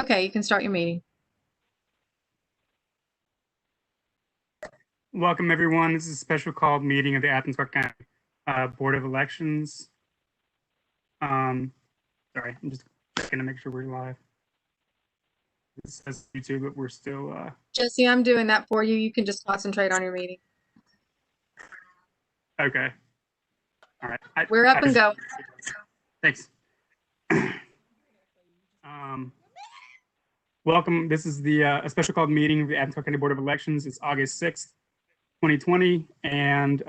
Okay, you can start your meeting. Welcome, everyone. This is a special called meeting of the Athens-Clarke County Board of Elections. Sorry, I'm just checking to make sure we're live. It says YouTube, but we're still. Jesse, I'm doing that for you. You can just concentrate on your meeting. Okay. All right. We're up and go. Thanks. Welcome. This is the a special called meeting of the Athens-Clarke County Board of Elections. It's August 6th, 2020, and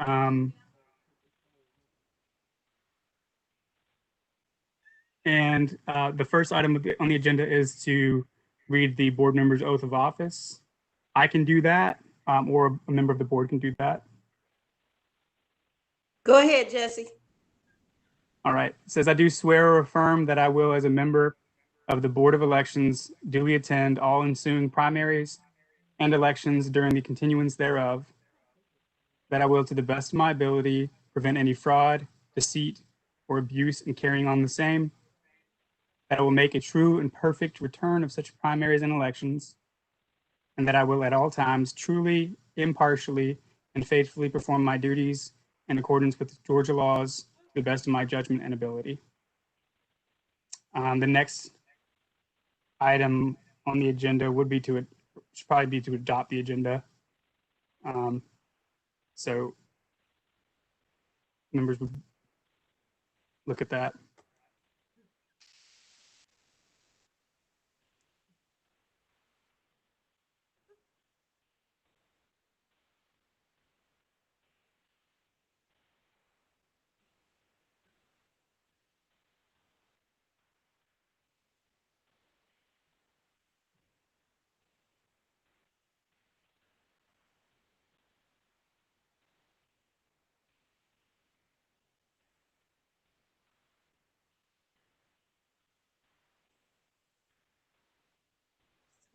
the first item on the agenda is to read the board member's oath of office. I can do that, or a member of the board can do that. Go ahead, Jesse. All right. It says, I do swear or affirm that I will, as a member of the Board of Elections, duly attend all ensuing primaries and elections during the continuance thereof, that I will, to the best of my ability, prevent any fraud, deceit, or abuse in carrying on the same, that I will make a true and perfect return of such primaries and elections, and that I will at all times truly, impartially, and faithfully perform my duties in accordance with Georgia laws to the best of my judgment and ability. The next item on the agenda would be should probably be to adopt the agenda. So members would look at that.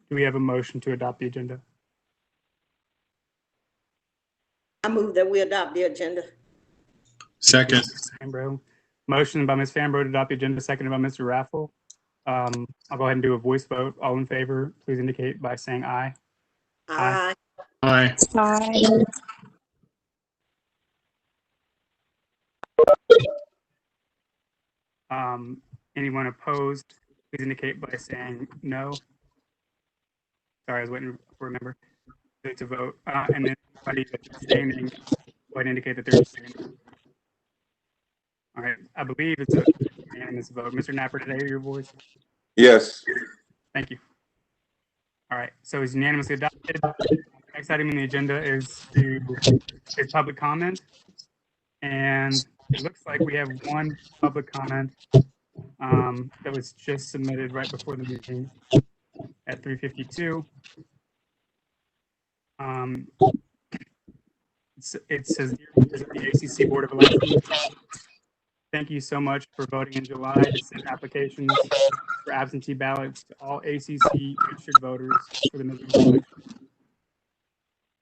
Do we have a motion to adopt the agenda? I move that we adopt the agenda. Second. Fambro. Motion by Ms. Fambro to adopt the agenda, seconded by Mr. Raffle. I'll go ahead and do a voice vote. All in favor, please indicate by saying aye. Aye. Aye. Anyone opposed, please indicate by saying no. Sorry, I was waiting for a member to vote. And then anybody that's abstaining, go ahead and indicate that they're abstaining. All right, I believe it's a unanimous vote. Mr. Napper, did I hear your voice? Yes. Thank you. All right, so it's unanimously adopted. Next item on the agenda is public comment. And it looks like we have one public comment that was just submitted right before the meeting at 3:52. It says, dear members of the ACC Board of Elections, thank you so much for voting in July to send applications for absentee ballots to all ACC registered voters for the November election.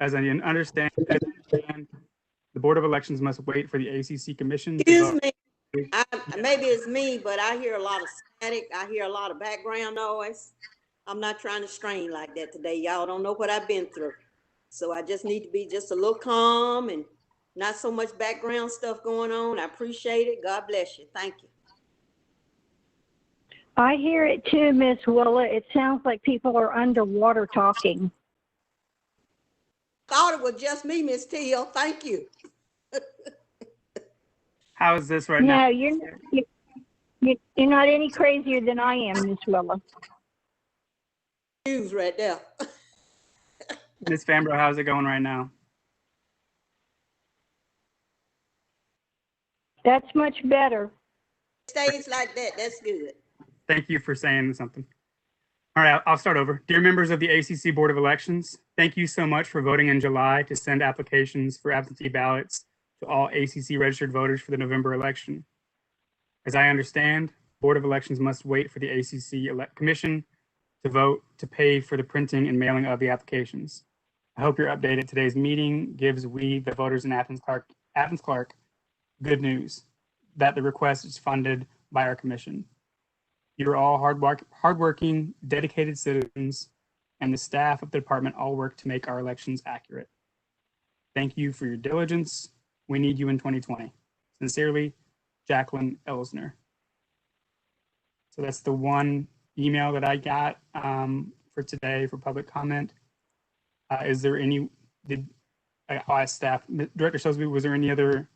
As I understand, the Board of Elections must wait for the ACC Commission. Excuse me. Maybe it's me, but I hear a lot of static. I hear a lot of background noise. I'm not trying to strain like that today. Y'all don't know what I've been through. So I just need to be just a little calm and not so much background stuff going on. I appreciate it. God bless you. Thank you. I hear it too, Miss Willa. It sounds like people are underwater talking. Thought it was just me, Miss Teal. Thank you. How is this right now? No, you're not any crazier than I am, Miss Willa. News right there. Ms. Fambro, how's it going right now? That's much better. Stays like that. That's good. Thank you for saying something. All right, I'll start over. Dear members of the ACC Board of Elections, thank you so much for voting in July to send applications for absentee ballots to all ACC registered voters for the November election. As I understand, Board of Elections must wait for the ACC Commission to vote to pay for the printing and mailing of the applications. I hope you're updated. Today's meeting gives we, the voters in Athens-Clarke, good news that the request is funded by our commission. You're all hardworking, dedicated citizens, and the staff of the department all work to make our elections accurate. Thank you for your diligence. We need you in 2020. Sincerely, Jacqueline Elsner. So that's the one email that I got for today for public comment. Is there any, I'll ask staff, Director Sosby, was there any other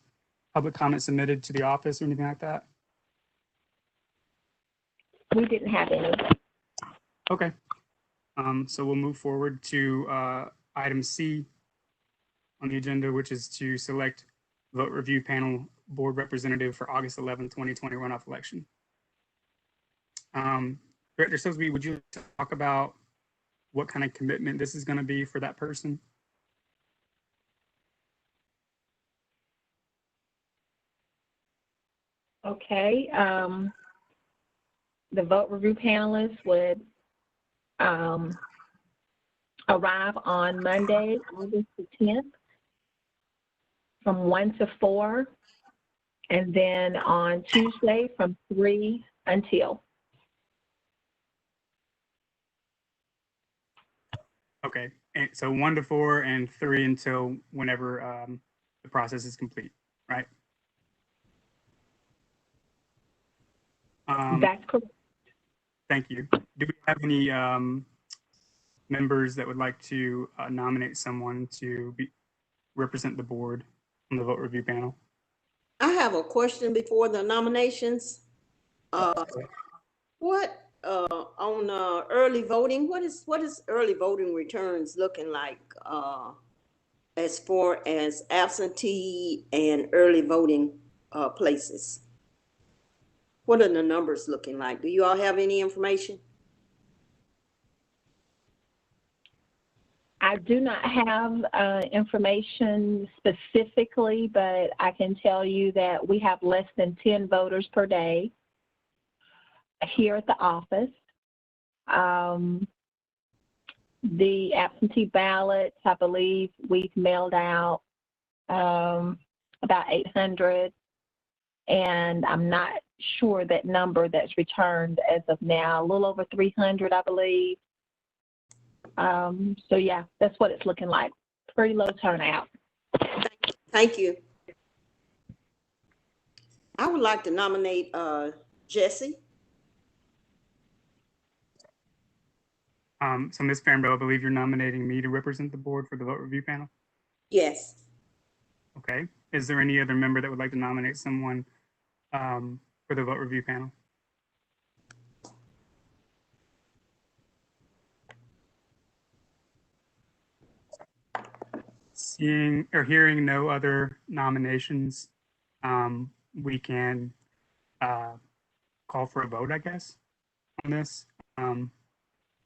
public comment submitted to the office or anything like that? We didn't have any. Okay. So we'll move forward to item C on the agenda, which is to select vote review panel board representative for August 11th, 2020 runoff election. Director Sosby, would you talk about what kind of commitment this is going to be for that person? Okay. The vote review panelists would arrive on Monday, August the 10th, from 1 to 4, and then on Tuesday from 3 until. Okay, and so 1 to 4 and 3 until whenever the process is complete, right? That's correct. Thank you. Do we have any members that would like to nominate someone to represent the board on the vote review panel? I have a question before the nominations. What on early voting? What is early voting returns looking like as far as absentee and early voting places? What are the numbers looking like? Do you all have any information? I do not have information specifically, but I can tell you that we have less than 10 voters per day here at the office. The absentee ballots, I believe we've mailed out about 800, and I'm not sure that number that's returned as of now, a little over 300, I believe. So yeah, that's what it's looking like. Pretty low turnout. Thank you. I would like to nominate Jesse. So Ms. Farnborough, I believe you're nominating me to represent the board for the vote review panel. Yes. Okay. Is there any other member that would like to nominate someone for the vote review panel? Seeing or hearing no other nominations, we can call for a vote, I guess, on this.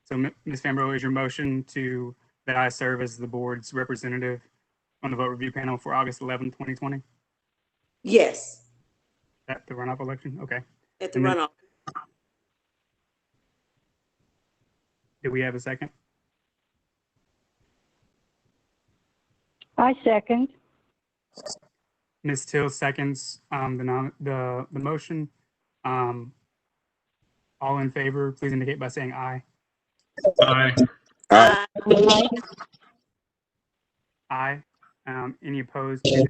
So Ms. Fambro, is your motion that I serve as the board's representative on the vote review panel for August 11, 2020? Yes. At the runoff election? Okay. At the And then- runoff. Do we have a second? I second. Ms. Till seconds the motion. All in favor, please indicate by saying aye. Aye. Aye. Aye. Any opposed? The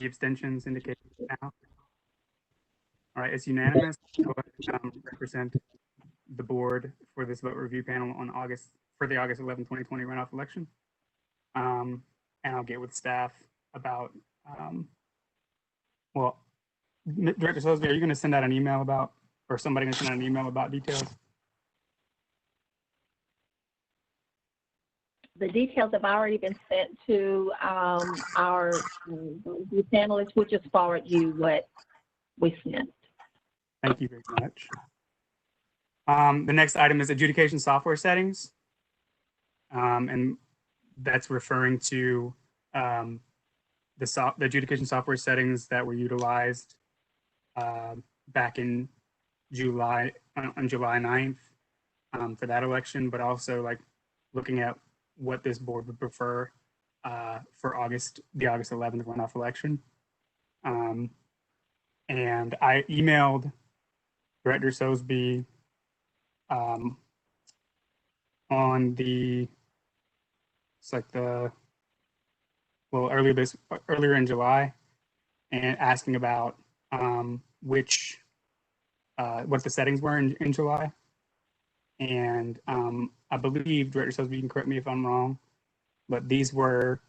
abstentions indicate now. All right, it's unanimous. Go ahead and represent the board for this vote review panel on the August 11, 2020 runoff election. And I'll get with staff about, well, Director Sosby, are you going to send out an email about, or somebody going to send out an email about details? The details have already been sent to our panelists. We'll just forward you what we sent. Thank you very much. The next item is adjudication software settings. And that's referring to the adjudication software settings that were utilized back in July, on July 9th for that election, but also like looking at what this board would prefer for the August 11th runoff election. And I emailed Director Sosby on the, it's like the, well, earlier in July, and asking about what the settings were in July. And I believe, Director Sosby, you can correct me if I'm wrong, but these were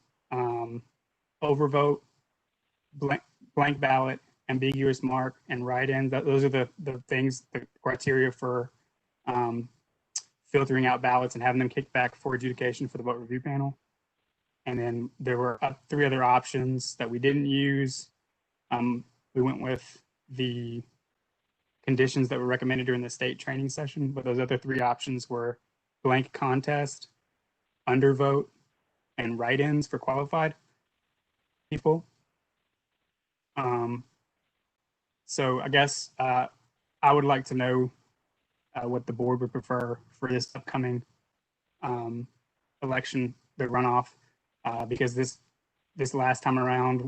overvote, blank ballot, ambiguous mark, and write-in. Those are the things, the criteria for filtering out ballots and having them kicked back for adjudication for the vote review panel. And then there were 3 other options that we didn't use. We went with the conditions that were recommended during the state training session, but those other 3 options were blank contest, undervote, and write-ins for qualified people. So I guess I would like to know what the board would prefer for this upcoming election, the runoff, because this last time around,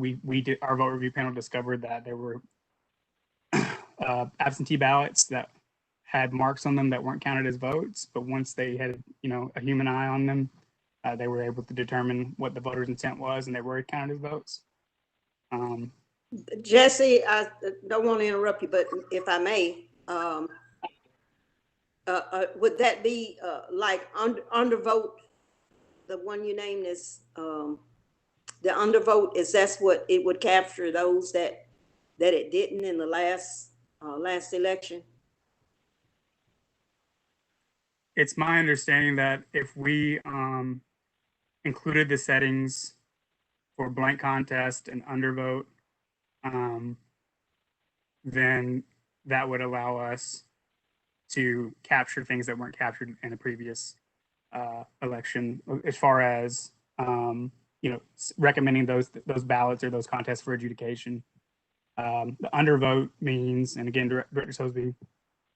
our vote review panel discovered that there were absentee ballots that had marks on them that weren't counted as votes, but once they had a human eye on them, they were able to determine what the voter's intent was, and they were counted as votes. Jesse, I don't want to interrupt you, but if I may, would that be like undervote? The one you named is the undervote. Is that's what it would capture, those that it didn't in the last election? It's my understanding that if we included the settings for blank contest and undervote, then that would allow us to capture things that weren't captured in a previous election, as far as recommending those ballots or those contests for adjudication. The undervote means, and again, Director Sosby,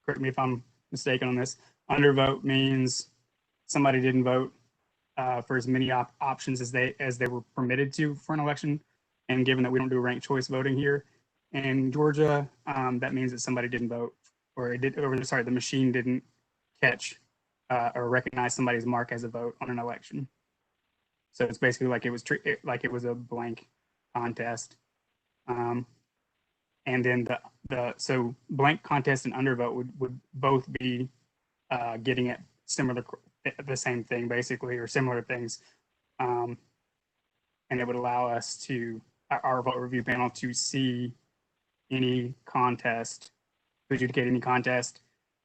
correct me if I'm mistaken on this, undervote means somebody didn't vote for as many options as they were permitted to for an election. And given that we don't do ranked choice voting here in Georgia, that means that somebody didn't vote, or the machine didn't catch or recognize somebody's mark as a vote on an election. So it's basically like it was a blank contest. And then so blank contest and undervote would both be getting at the same thing, basically, or similar things. And it would allow us to, our vote review panel, to see any contest, to adjudicate any contest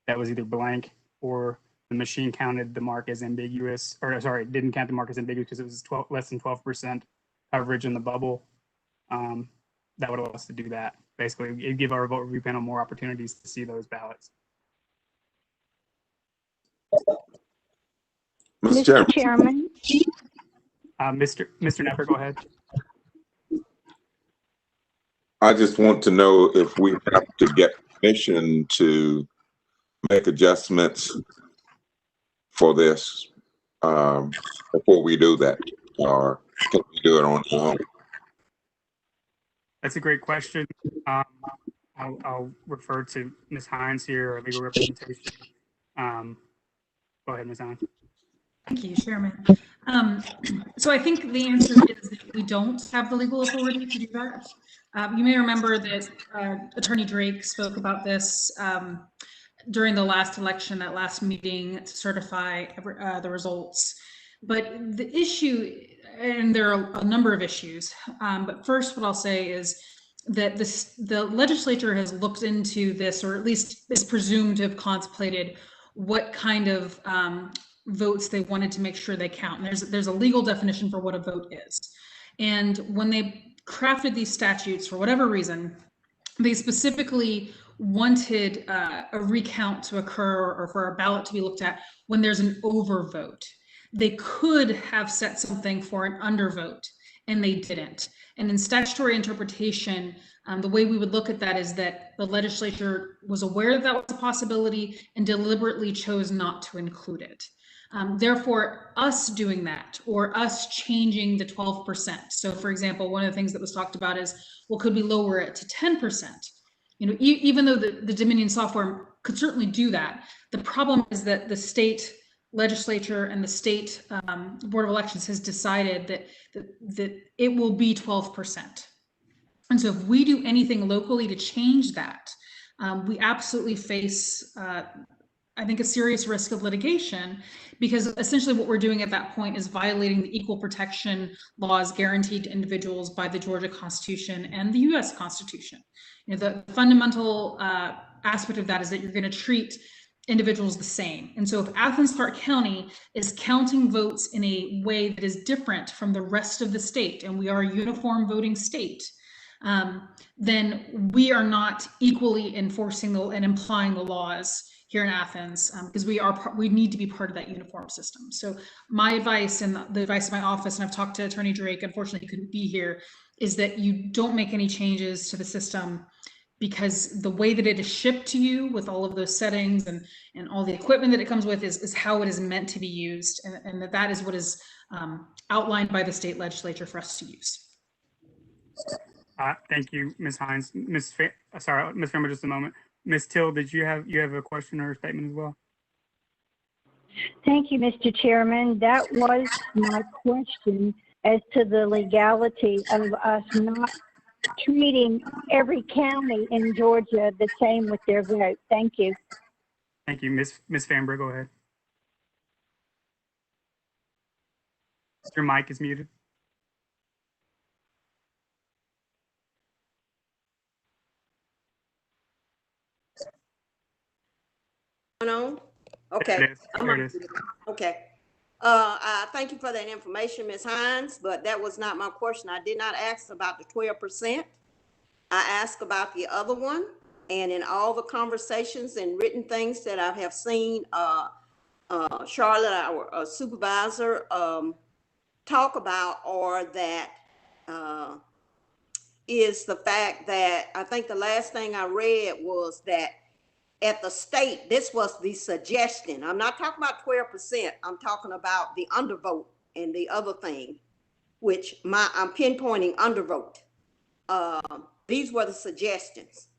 that was either blank or the machine counted the mark as ambiguous, or sorry, didn't count the mark as ambiguous because it was less than 12% coverage in the bubble. That would allow us to do that. Basically, it'd give our vote review panel more opportunities to see those ballots. Mr. Chairman. Mr. Nepper, go ahead. I just want to know if we have to get permission to make adjustments for this before we do that, or can we do it on our own? That's a great question. I'll refer to Ms. Hines here, our legal representation. Go ahead, Ms. Hines. Thank you, Chairman. So I think the answer is that we don't have the legal authority to do that. You may remember that Attorney Drake spoke about this during the last election, that last meeting, to certify the results. But the issue, and there are a number of issues, but first what I'll say is that the legislature has looked into this, or at least is presumed to have contemplated what kind of votes they wanted to make sure they count. And there's a legal definition for what a vote is. And when they crafted these statutes, for whatever reason, they specifically wanted a recount to occur, or for a ballot to be looked at when there's an overvote. They could have set something for an undervote, and they didn't. And in statutory interpretation, the way we would look at that is that the legislature was aware that that was a possibility and deliberately chose not to include it. Therefore, us doing that, or us changing the 12%. So for example, one of the things that was talked about is, well, could we lower it to 10%? Even though the Dominion software could certainly do that, the problem is that the state legislature and the state board of elections has decided that it will be 12%. And so if we do anything locally to change that, we absolutely face, I think, a serious risk of litigation, because essentially what we're doing at that point is violating the equal protection laws guaranteed to individuals by the Georgia Constitution and the US Constitution. The fundamental aspect of that is that you're going to treat individuals the same. And so if Athens-Clarke County is counting votes in a way that is different from the rest of the state, and we are a uniform voting state, then we are not equally enforcing and implying the laws here in Athens, because we need to be part of that uniform system. So my advice, and the advice of my office, and I've talked to Attorney Drake, unfortunately he couldn't be here, is that you don't make any changes to the system, because the way that it is shipped to you with all of those settings and all the equipment that it comes with is how it is meant to be used, and that is what is outlined by the state legislature for us to use. Thank you, Ms. Hines. Sorry, Ms. Farmer, just a moment. Ms. Till, did you have a question or a statement as well? Thank you, Mr. Chairman. That was my question as to the legality of us not treating every county in Georgia the same with their vote. Thank you. Thank you. Ms. Famber, go ahead. Your mic is muted. On? Okay. There it is. There it is. Okay. I thank you for that information, Ms. Hines, but that was not my question. I did not ask about the 12%. I asked about the other one, and in all the conversations and written things that I have seen, Charlotte, our supervisor, talk about, or that is the fact that I think the last thing I read was that at the state, this was the suggestion. I'm not talking about 12%. I'm talking about the undervote and the other thing, which I'm pinpointing undervote. These were the suggestions.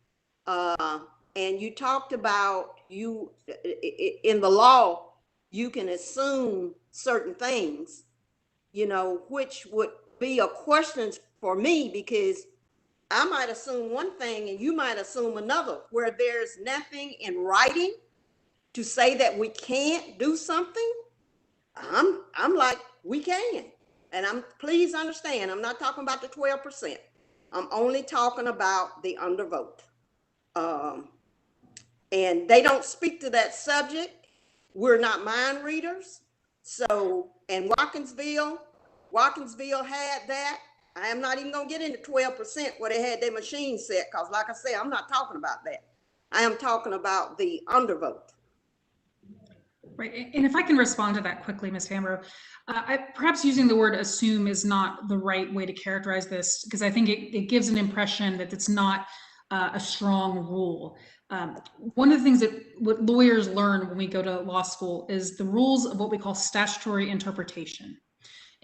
And you talked about in the law, you can assume certain things, which would be a question for me, because I might assume one thing and you might assume another, where there's nothing in writing to say that we can't do something. I'm like, we can. And please understand, I'm not talking about the 12%. I'm only talking about the undervote. And they don't speak to that subject. We're not mind readers. So, and Watkinsville had that. I am not even going to get into 12% where they had their machine set, because like I say, I'm not talking about that. I am talking about the undervote. Right, and if I can respond to that quickly, Ms. Hambro, perhaps using the word assume is not the right way to characterize this, because I think it gives an impression that it's not a strong rule. One of the things what lawyers learn when we go to law school is the rules of what we call statutory interpretation.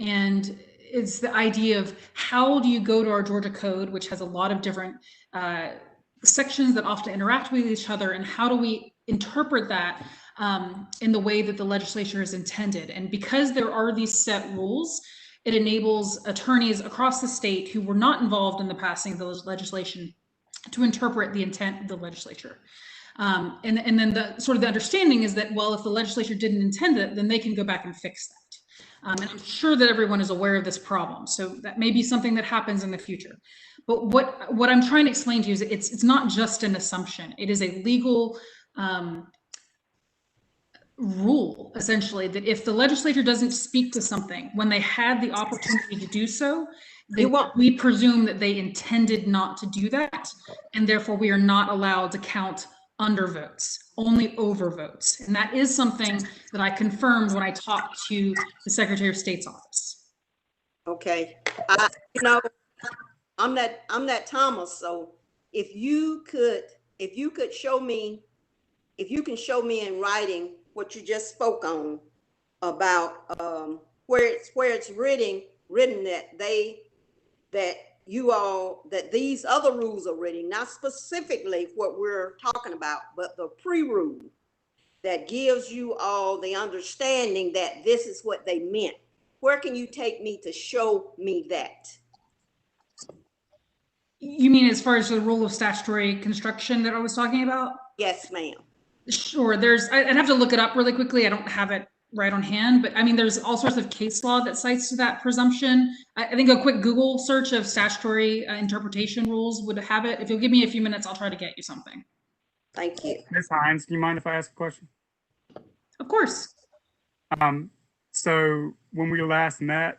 And it's the idea of how do you go to our Georgia Code, which has a lot of different sections that often interact with each other, and how do we interpret that in the way that the legislature is intended. And because there are these set rules, it enables attorneys across the state who were not involved in the passing of the legislation to interpret the intent of the legislature. And then the sort of the understanding is that, well, if the legislature didn't intend it, then they can go back and fix that. And I'm sure that everyone is aware of this problem. So that may be something that happens in the future. But what I'm trying to explain to you is it's not just an assumption. It is a legal rule, essentially, that if the legislature doesn't speak to something when they had the opportunity to do so, we presume that they intended not to do that, and therefore we are not allowed to count undervotes, only overvotes. And that is something that I confirmed when I talked to the Secretary of State's office. Okay, I'm that Thomas. So if you could show me, if you can show me in writing what you just spoke on about where it's written that you all, that these other rules are ready, not specifically what we're talking about, but the pre-rule that gives you all the understanding that this is what they meant. Where can you take me to show me that? You mean as far as the rule of statutory construction that I was talking about? Yes, ma'am. Sure. I'd have to look it up really quickly. I don't have it right on hand, but I mean, there's all sorts of case law that cites to that presumption. I think a quick Google search of statutory interpretation rules would have it. If you'll give me a few minutes, I'll try to get you something. Thank you. Ms. Hines, do you mind if I ask a question? Of course. So when we last met,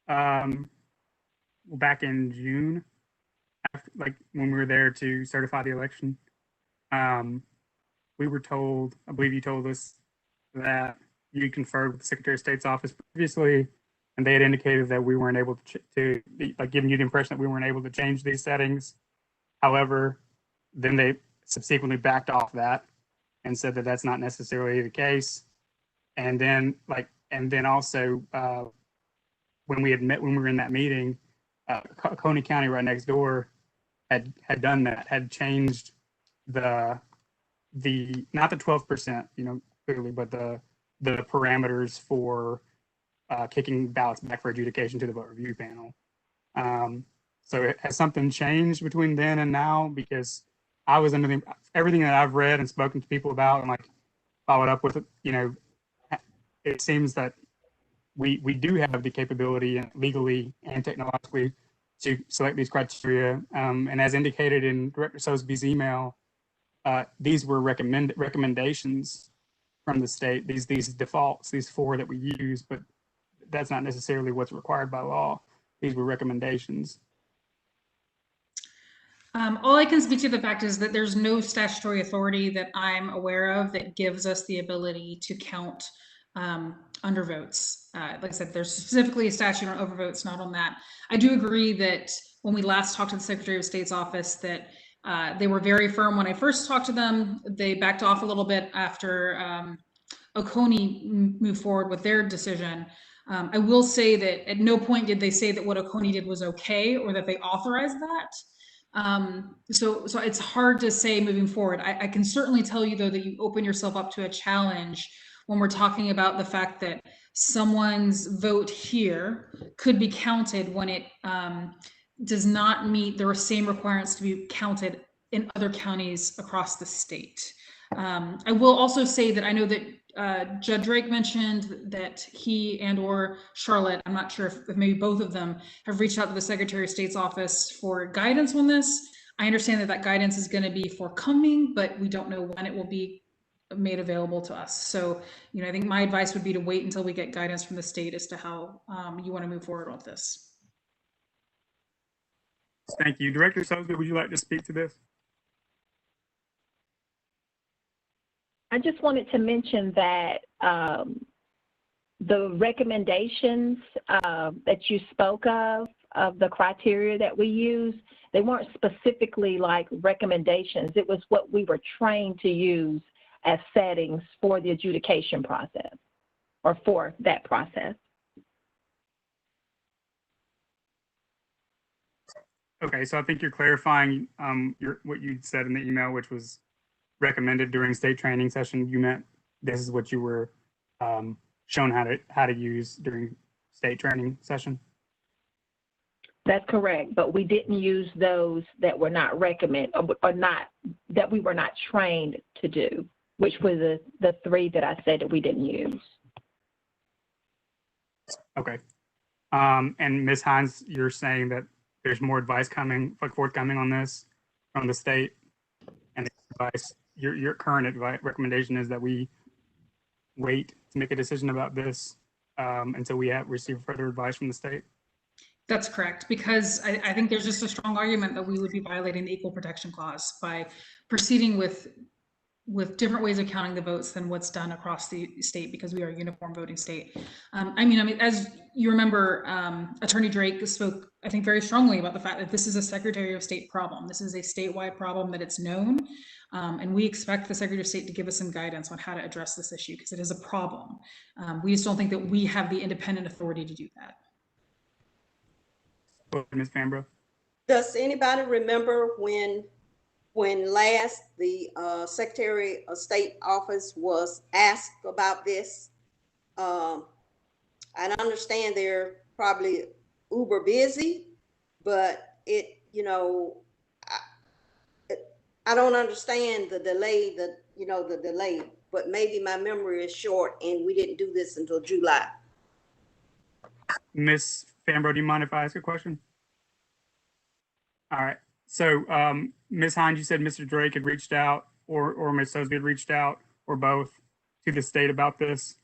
back in June, like when we were there to certify the election, we were told, I believe you told us that you conferred with the Secretary of State's office previously, and they had indicated that we weren't able to like giving you the impression that we weren't able to change these settings. However, then they subsequently backed off that and said that that's not necessarily the case. And then also when we were in that meeting, Coney County right next door had done that, had changed the not the 12%, clearly, but the parameters for kicking ballots back for adjudication to the vote review panel. So has something changed between then and now? Because I was under everything that I've read and spoken to people about and like followed up with, it seems that we do have the capability legally and technologically to select these criteria. And as indicated in Director Sosby's email, these were recommendations from the state, these defaults, these 4 that we use, but that's not necessarily what's required by law. These were recommendations. All I can speak to the fact is that there's no statutory authority that I'm aware of that gives us the ability to count undervotes. Like I said, there's specifically a statute on overvotes, not on that. I do agree that when we last talked to the Secretary of State's office that they were very firm when I first talked to them. They backed off a little bit after Oconee moved forward with their decision. I will say that at no point did they say that what Oconee did was okay or that they authorized that. So it's hard to say moving forward. I can certainly tell you, though, that you open yourself up to a challenge when we're talking about the fact that someone's vote here could be counted when it does not meet the same requirements to be counted in other counties across the state. I will also say that I know that Judge Drake mentioned that he and/or Charlotte, I'm not sure if maybe both of them, have reached out to the Secretary of State's office for guidance on this. I understand that guidance is going to be forthcoming, but we don't know when it will be made available to us. So, I think my advice would be to wait until we get guidance from the state as to how you want to move forward with this. Thank you. Director Sosby, would you like to speak to this? I just wanted to mention that the recommendations that you spoke of the criteria that we use, they weren't specifically like recommendations. It was what we were trained to use as settings for the adjudication process or for that process. Okay, so I think you're clarifying what you said in the email, which was recommended during state training session. You meant this is what you were shown how to use during state training session. That's correct, but we didn't use those that were not recommended or not that we were not trained to do, which were the 3 that I said that we didn't use. Okay, and Ms. Hines, you're saying that there's more advice forthcoming on this from the state, and advice. Your current recommendation is that we wait to make a decision about this until we have received further advice from the state. That's correct, because I think there's just a strong argument that we would be violating the Equal Protection Clause by proceeding with different ways of counting the votes than what's done across the state, because we are a uniform voting state. I mean, as you remember, Attorney Drake spoke, I think, very strongly about the fact that this is a Secretary of State problem. This is a statewide problem, that it's known, and we expect the Secretary of State to give us some guidance on how to address this issue, because it is a problem. We just don't think that we have the independent authority to do that. Ms. Fambro. Does anybody remember when last the Secretary of State office was asked about this? I understand they're probably uber busy, but I don't understand the delay, the delay, but maybe my memory is short and we didn't do this until July. Ms. Fambro, do you mind if I ask a question? All right. So, Ms. Hines, you said Mr. Drake had reached out, or Ms. Sosby had reached out, or both, to the state about this.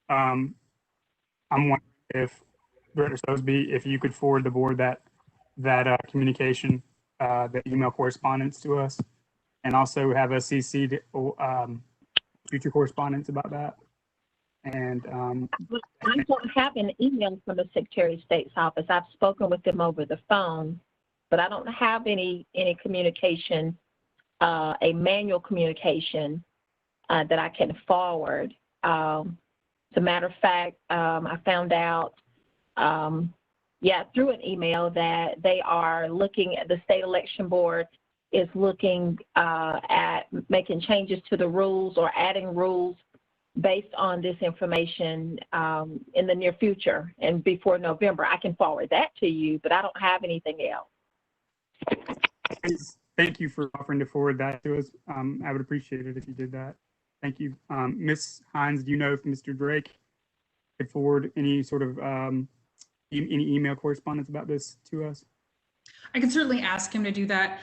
I'm wondering if Director Sosby, if you could forward the board that communication, the email correspondence to us, and also have us CC'd future correspondence about that. And I don't have an email from the Secretary of State's office. I've spoken with them over the phone, but I don't have any communication, a manual communication that I can forward. As a matter of fact, I found out, through an email that they are looking at, the state election board is looking at making changes to the rules or adding rules based on this information in the near future and before November. I can forward that to you, but I don't have anything else. Thank you for offering to forward that to us. I would appreciate it if you did that. Thank you. Ms. Hines, do you know if Mr. Drake could forward any sort of any email correspondence about this to us? I can certainly ask him to do that.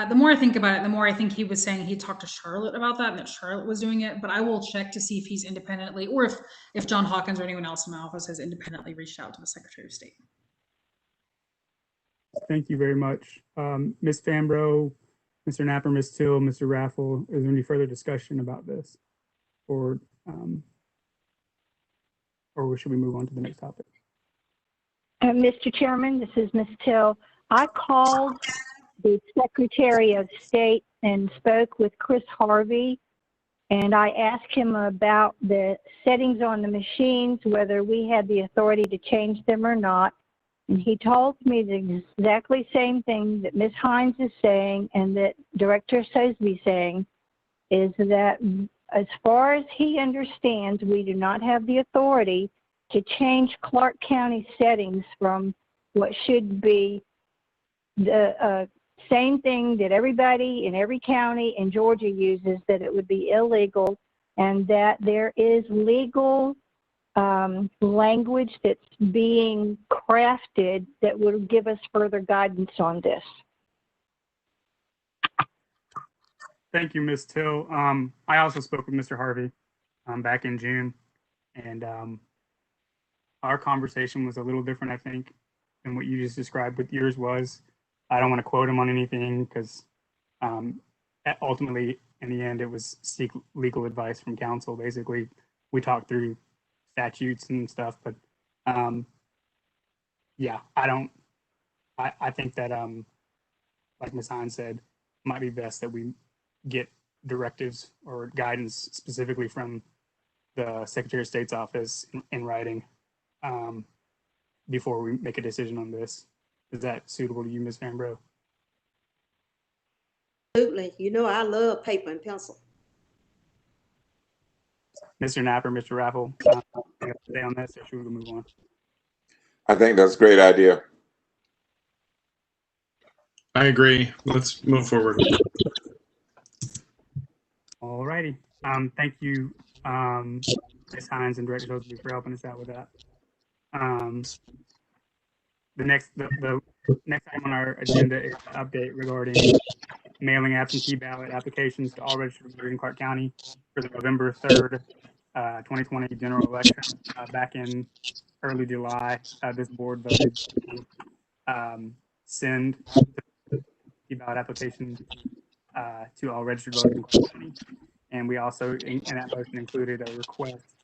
The more I think about it, the more I think he was saying he talked to Charlotte about that and that Charlotte was doing it, but I will check to see if he's independently, or if John Hawkins or anyone else in my office has independently reached out to the Secretary of State. Thank you very much. Ms. Fambro, Mr. Napper, Ms. Till, Mr. Raffle, is there any further discussion about this? Or should we move on to the next topic? Mr. Chairman, this is Ms. Till. I called the Secretary of State and spoke with Chris Harvey, and I asked him about the settings on the machines, whether we had the authority to change them or not. And he told me the exactly same thing that Ms. Hines is saying and that Director Sosby is saying, is that as far as he understands, we do not have the authority to change Clarke County settings from what should be the same thing that everybody in every county in Georgia uses, that it would be illegal, and that there is legal language that's being crafted that would give us further guidance on this. Thank you, Ms. Till. I also spoke with Mr. Harvey back in June, and our conversation was a little different, I think, than what you just described what yours was. I don't want to quote him on anything because ultimately, in the end, it was seek legal advice from counsel. Basically, we talked through statutes and stuff, but yeah, I think that, like Ms. Hines said, it might be best that we get directives or guidance specifically from the Secretary of State's office in writing before we make a decision on this. Is that suitable to you, Ms. Fambro? Absolutely. You know, I love paper and pencil. Mr. Napper, Mr. Raffle, stay on that, so should we move on? I think that's a great idea. I agree. Let's move forward. All righty. Thank you, Ms. Hines and Director Sosby for helping us out with that. The next item on our agenda is an update regarding mailing absentee ballot applications to all registered voters in Clarke County for the November 3rd, 2020 general election. Back in early July, this board voted to send the ballot application to all registered voters in Clarke County. And we also, in that motion, included a request.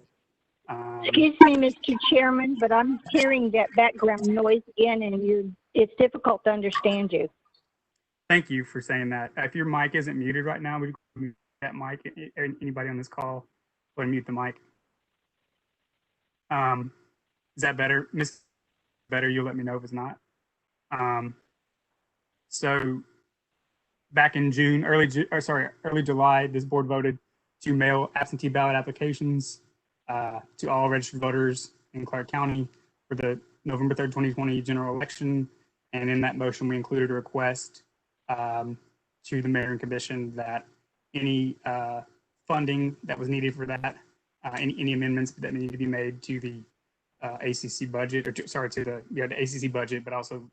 Excuse me, Mr. Chairman, but I'm hearing that background noise again, and it's difficult to understand you. Thank you for saying that. If your mic isn't muted right now, would you mute that mic? Anybody on this call, go ahead and mute the mic. Is that better? Miss, better, you'll let me know if it's not. So back in June, early July, this board voted to mail absentee ballot applications to all registered voters in Clarke County for the November 3rd, 2020 general election. And in that motion, we included a request to the mayor and commission that any funding that was needed for that, any amendments that needed to be made to the ACC budget, or to the ACC budget, but also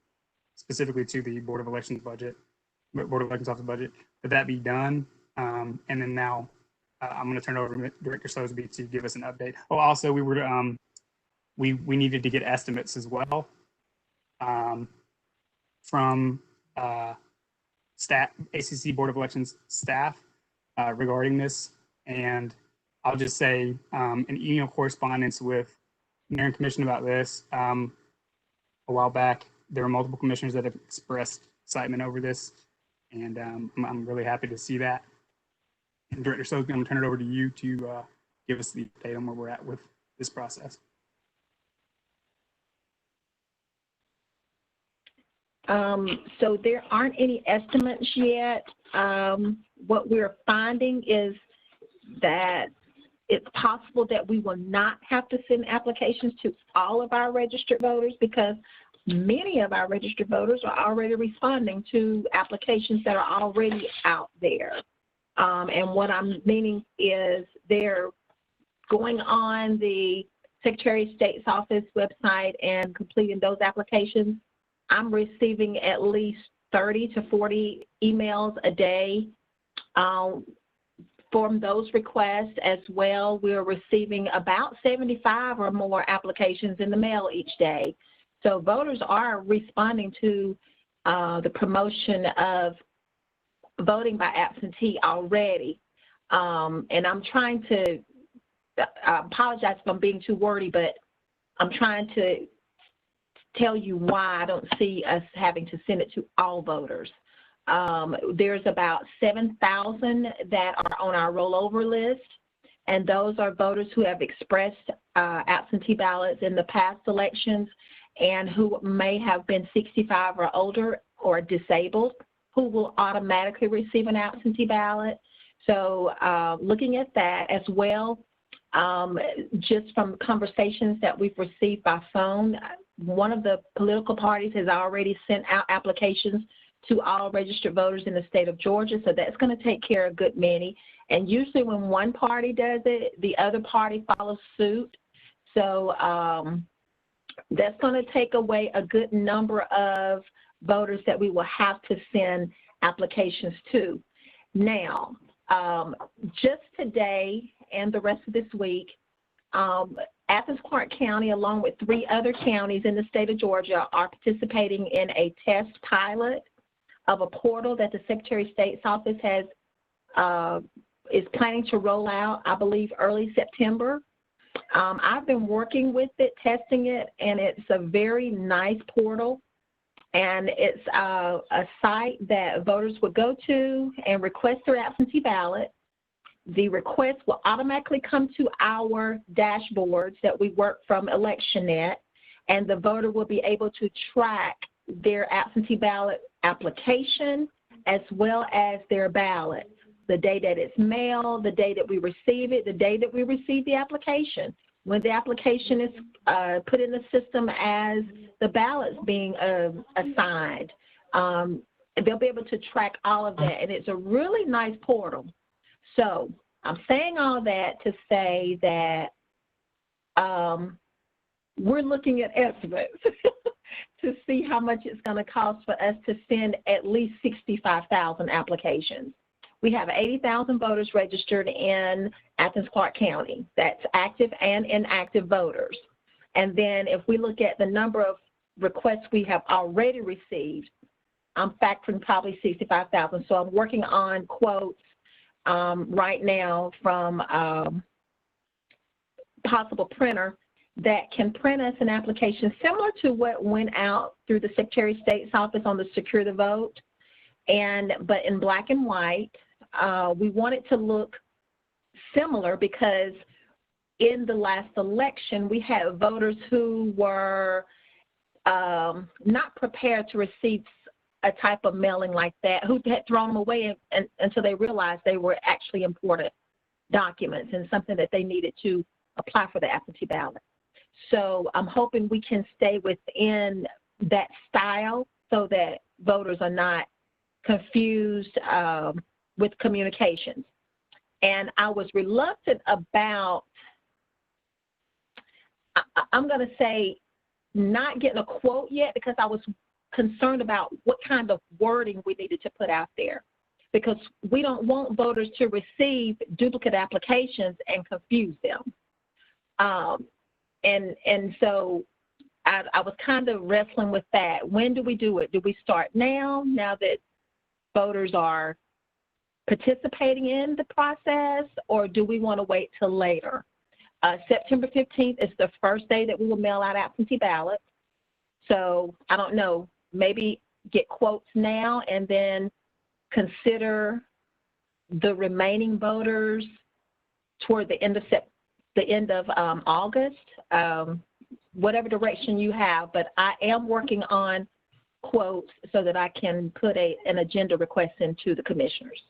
specifically to the Board of Elections budget, Board of Elections Office budget, that be done. And then now I'm going to turn it over to Director Sosby to give us an update. Oh, also we were we needed to get estimates as well from staff, ACC Board of Elections staff regarding this. And I'll just say an email correspondence with Mayor and Commission about this a while back. There were multiple commissioners that have expressed excitement over this, and I'm really happy to see that. And Director Sosby, I'm going to turn it over to you to give us the update on where we're at with this process. So there aren't any estimates yet. What we're finding is that it's possible that we will not have to send applications to all of our registered voters, because many of our registered voters are already responding to applications that are already out there. And what I'm meaning is they're going on the Secretary of State's office website and completing those applications. I'm receiving at least 30 to 40 emails a day from those requests as well. We're receiving about 75 or more applications in the mail each day. So voters are responding to the promotion of voting by absentee already. And I'm trying to, I apologize if I'm being too wordy, but I'm trying to tell you why I don't see us having to send it to all voters. There's about 7,000 that are on our rollover list, and those are voters who have expressed absentee ballots in the past elections and who may have been 65 or older or disabled, who will automatically receive an absentee ballot. So looking at that as well, just from conversations that we've received by phone, one of the political parties has already sent out applications to all registered voters in the state of Georgia, so that's going to take care of a good many. And usually when one party does it, the other party follows suit. So that's going to take away a good number of voters that we will have to send applications to. Now, just today and the rest of this week, Athens-Clarke County, along with 3 other counties in the state of Georgia, are participating in a test pilot of a portal that the Secretary of State's office has is planning to roll out, I believe, early September. I've been working with it, testing it, and it's a very nice portal. And it's a site that voters would go to and request their absentee ballot. The request will automatically come to our dashboards that we work from ElectionNet, and the voter will be able to track their absentee ballot application as well as their ballot, the day that it's mailed, the day that we receive it, the day that we receive the application. When the application is put in the system as the ballots being assigned, they'll be able to track all of that, and it's a really nice portal. So I'm saying all that to say that we're looking at estimates to see how much it's going to cost for us to send at least 65,000 applications. We have 80,000 voters registered in Athens-Clarke County. That's active and inactive voters. And then if we look at the number of requests we have already received, I'm factoring probably 65,000. So I'm working on quotes right now from possible printer that can print us an application similar to what went out through the Secretary of State's office on the Secure the Vote, but in black and white. We want it to look similar because in the last election, we had voters who were not prepared to receive a type of mailing like that, who had thrown them away until they realized they were actually important documents and something that they needed to apply for the absentee ballot. So I'm hoping we can stay within that style so that voters are not confused with communications. And I was reluctant about, I'm going to say, not getting a quote yet because I was concerned about what kind of wording we needed to put out there, because we don't want voters to receive duplicate applications and confuse them. And so I was kind of wrestling with that. When do we do it? Do we start now that voters are participating in the process, or do we want to wait till later? September 15th is the first day that we will mail out absentee ballots. So I don't know, maybe get quotes now and then consider the remaining voters toward the end of August, whatever direction you have. But I am working on quotes so that I can put an agenda request into the commissioners.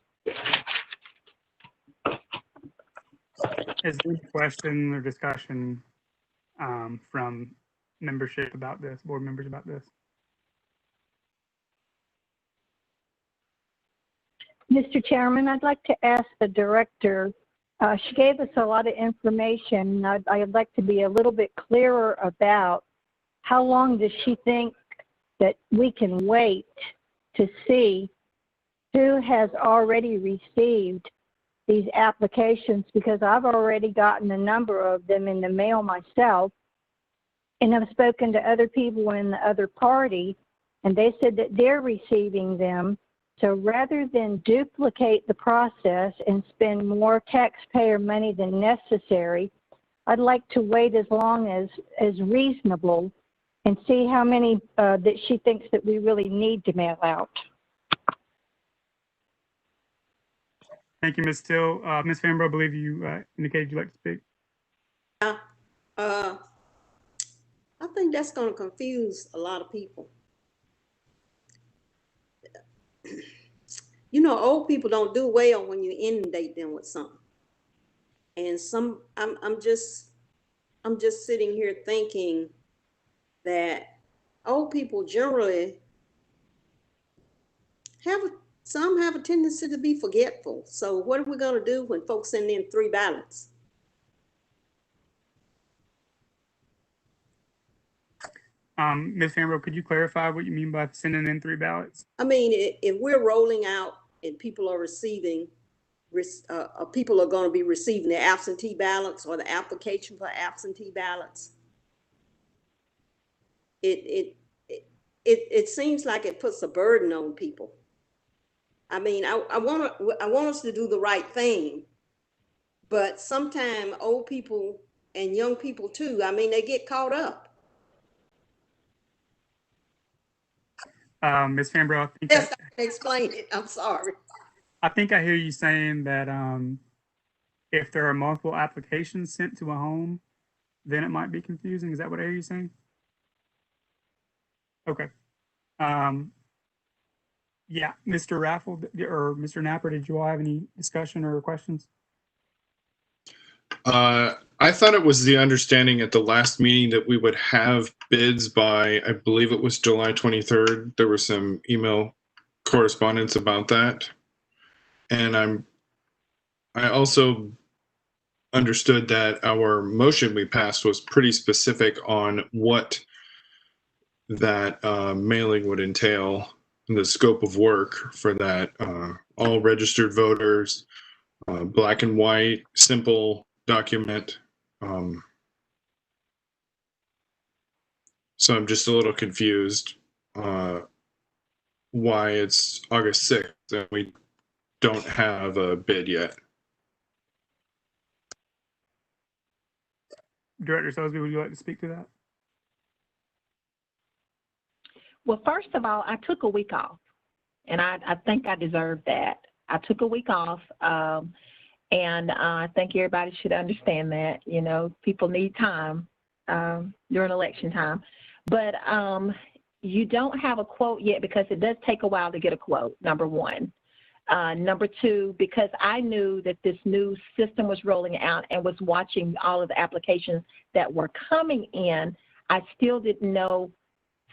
Is there a question or discussion from membership about this, board members about this? Mr. Chairman, I'd like to ask the director, she gave us a lot of information. I'd like to be a little bit clearer about how long does she think that we can wait to see who has already received these applications, because I've already gotten a number of them in the mail myself, and I've spoken to other people in the other party, and they said that they're receiving them. So rather than duplicate the process and spend more taxpayer money than necessary, I'd like to wait as long as reasonable and see how many that she thinks that we really need to mail out. Thank you, Ms. Till. Ms. Fambro, I believe you indicated you'd like to speak. I think that's going to confuse a lot of people. You know, old people don't do well when you inundate them with something. And I'm just sitting here thinking that old people generally some have a tendency to be forgetful. So what are we going to do when folks send in 3 ballots? Ms. Fambro, could you clarify what you mean by sending in 3 ballots? I mean, if we're rolling out and people are receiving, people are going to be receiving the absentee ballots or the application for absentee ballots, it seems like it puts a burden on people. I mean, I want us to do the right thing, but sometimes old people and young people too, I mean, they get caught up. Ms. Fambro, I think Yes, I can explain it. I'm sorry. I think I hear you saying that if there are multiple applications sent to a home, then it might be confusing. Is that what I hear you saying? Okay. Yeah, Mr. Raffle or Mr. Napper, did you all have any discussion or questions? I thought it was the understanding at the last meeting that we would have bids by, I believe it was July 23rd. There was some email correspondence about that. And I also understood that our motion we passed was pretty specific on what that mailing would entail, the scope of work for that. All registered voters, black and white, simple document. So I'm just a little confused why it's August 6th and we don't have a bid yet. Director Sosby, would you like to speak to that? Well, first of all, I took a week off, and I think I deserve that. I took a week off, and I think everybody should understand that. You know, people need time during election time. But, you don't have a quote yet because it does take a while to get a quote, number one. Number two, because I knew that this new system was rolling out and was watching all of the applications that were coming in, I still didn't know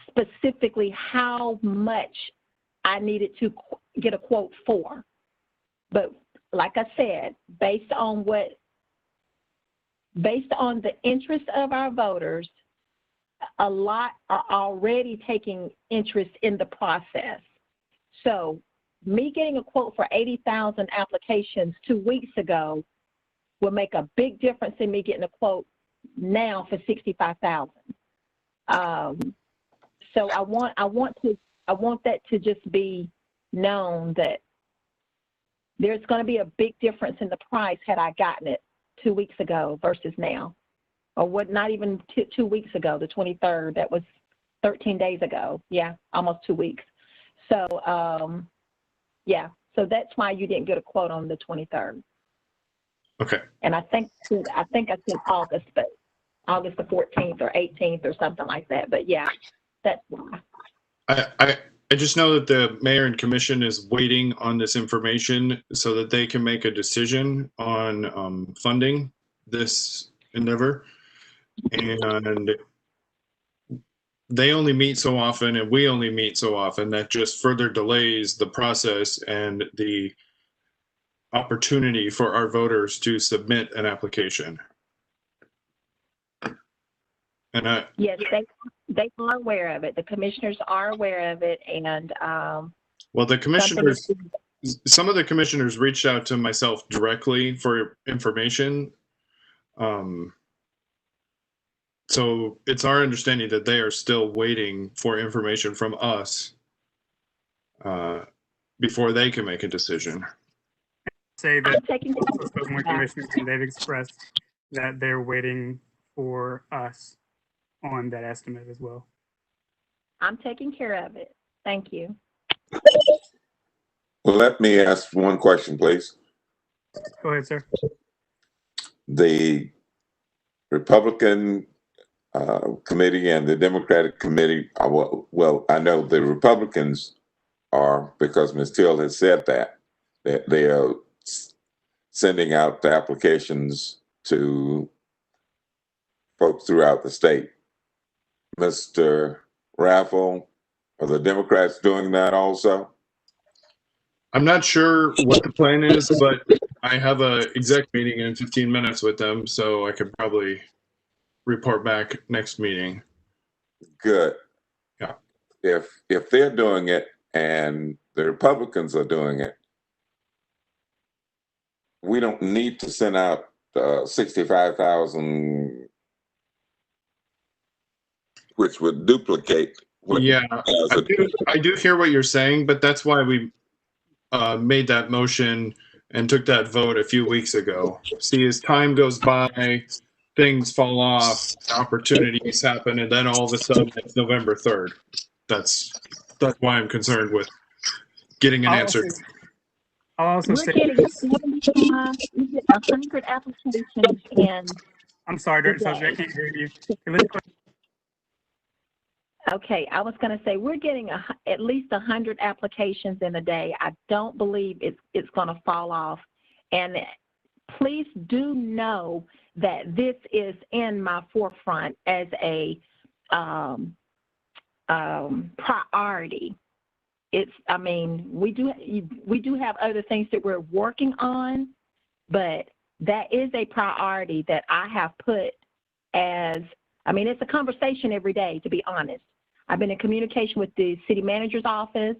specifically how much I needed to get a quote for. But like I said, based on the interest of our voters, a lot are already taking interest in the process. So me getting a quote for 80,000 applications 2 weeks ago will make a big difference in me getting a quote now for 65,000. So I want that to just be known that there's going to be a big difference in the price had I gotten it 2 weeks ago versus now. Or what, not even 2 weeks ago, the 23rd, that was 13 days ago. Yeah, almost 2 weeks. So, yeah, so that's why you didn't get a quote on the 23rd. Okay. And I think I said August, but August the 14th or 18th or something like that. But yeah, that's why. I just know that the mayor and commission is waiting on this information so that they can make a decision on funding this endeavor. And they only meet so often and we only meet so often that just further delays the process and the opportunity for our voters to submit an application. And yes, they are aware of it. The commissioners are aware of it, and well, the commissioners, some of the commissioners reached out to myself directly for information. So it's our understanding that they are still waiting for information from us before they can make a decision. Say that also spoken with commissioners, and they've expressed that they're waiting for us on that estimate as well. I'm taking care of it. Thank you. Let me ask one question, please. Go ahead, sir. The Republican committee and the Democratic committee, well, I know the Republicans are, because Ms. Till has said that they are sending out the applications to folks throughout the state. Mr. Raffle, are the Democrats doing that also? I'm not sure what the plan is, but I have a exec meeting in 15 minutes with them, so I could probably report back next meeting. Good. Yeah. If they're doing it and the Republicans are doing it, we don't need to send out 65,000, which would duplicate. Yeah, I do hear what you're saying, but that's why we made that motion and took that vote a few weeks ago. See, as time goes by, things fall off, opportunities happen, and then all of a sudden it's November 3rd. That's why I'm concerned with getting an answer. I'll also say getting 100 applications in. I'm sorry, Director Sosby, I can't hear you. Okay, I was going to say we're getting at least 100 applications in a day. I don't believe it's going to fall off. And please do know that this is in my forefront as a priority. I mean, we do have other things that we're working on, but that is a priority that I have put as, I mean, it's a conversation every day, to be honest. I've been in communication with the city manager's office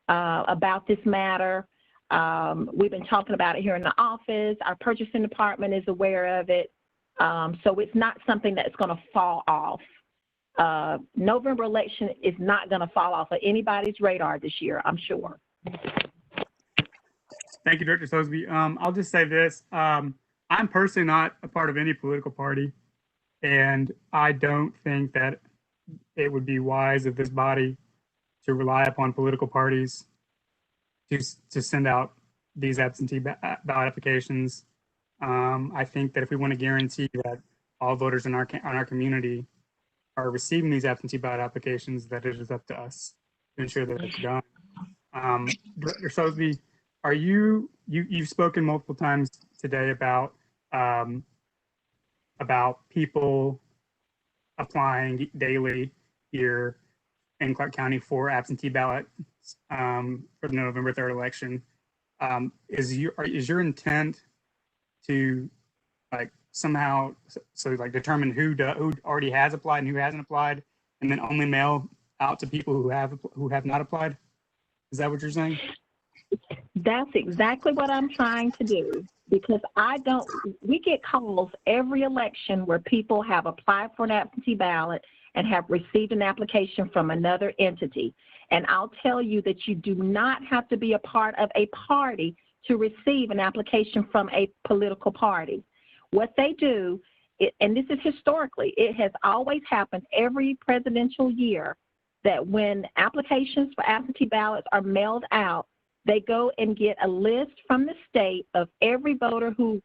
about this matter. We've been talking about it here in the office. Our purchasing department is aware of it. So it's not something that's going to fall off. November election is not going to fall off of anybody's radar this year, I'm sure. Thank you, Director Sosby. I'll just say this. I'm personally not a part of any political party, and I don't think that it would be wise of this body to rely upon political parties to send out these absentee ballot applications. I think that if we want to guarantee that all voters in our community are receiving these absentee ballot applications that it is up to us to ensure that it's done. Director Sosby, are you've spoken multiple times today about people applying daily here in Clarke County for absentee ballots for the November 3rd election. Is your intent to like somehow like determine who already has applied and who hasn't applied, and then only mail out to people who have not applied? Is that what you're saying? That's exactly what I'm trying to do, because we get calls every election where people have applied for an absentee ballot and have received an application from another entity. And I'll tell you that you do not have to be a part of a party to receive an application from a political party. What they do, and this is historically, it has always happened every presidential year, that when applications for absentee ballots are mailed out, they go and get a list from the state of every voter who